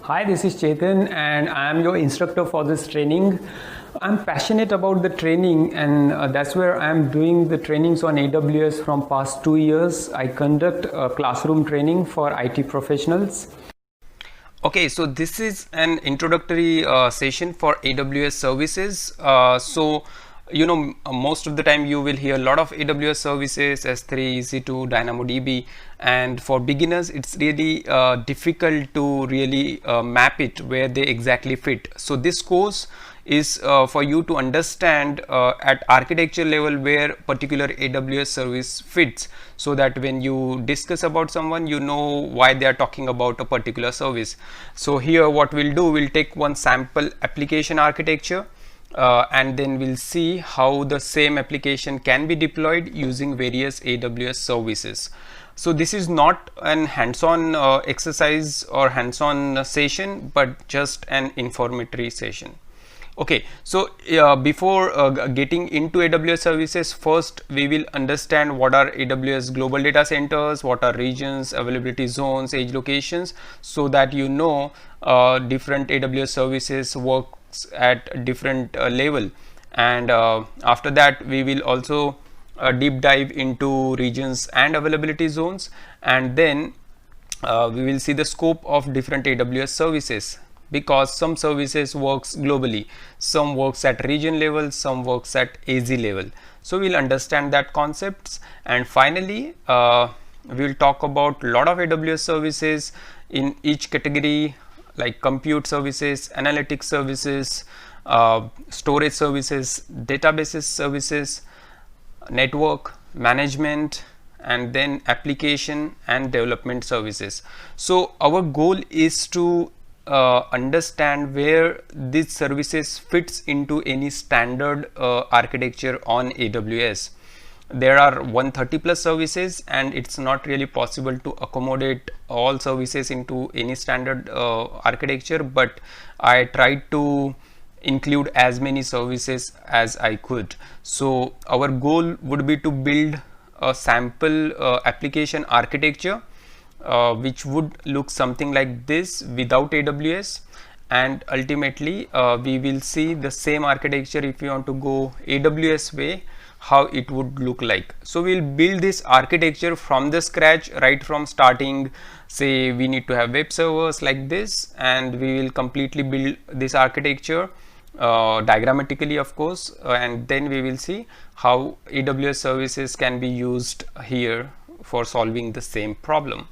Hi, this is Chetan and I am your instructor for this training. I'm passionate about the training and that's where I'm doing the trainings on AWS from past 2 years. I conduct classroom training for IT professionals. Okay, so this is an introductory session for AWS services. Most of the time you will hear a lot of AWS services, S3, EC2, DynamoDB, and for beginners it's really difficult to really map it where they exactly fit. So this course is for you to understand at architecture level where particular AWS service fits, so that when you discuss about someone, you know why they are talking about a particular service. So here what we'll do, we'll take one sample application architecture and then we'll see how the same application can be deployed using various AWS services. So this is not an hands-on exercise or hands-on session, but just an informatory session. Okay, so before getting into AWS services, first we will understand what are AWS global data centers, what are regions, availability zones, edge locations, so that you know different AWS services works at different level. And after that we will also deep dive into regions and availability zones, and then we will see the scope of different AWS services, because some services works globally, some works at region level, some works at AZ level. So we'll understand that concepts, and finally we'll talk about a lot of AWS services in each category, like compute services, analytics services, storage services, databases services, network management, and then application and development services. So our goal is to understand where these services fits into any standard architecture on AWS. There are 130 plus services and it's not really possible to accommodate all services into any standard architecture, but I tried to include as many services as I could. So our goal would be to build a sample application architecture which would look something like this without AWS, and ultimately we will see the same architecture if you want to go AWS way, how it would look like. So we'll build this architecture from the scratch, right from starting. Say we need to have web servers like this, and we will completely build this architecture diagrammatically, of course, and then we will see how AWS services can be used here for solving the same problem.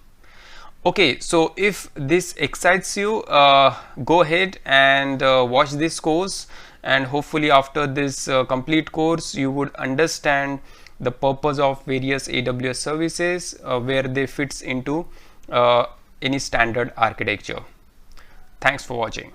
Okay, so if this excites you, go ahead and watch this course, and hopefully after this complete course you would understand the purpose of various AWS services, where they fits into any standard architecture. Thanks for watching.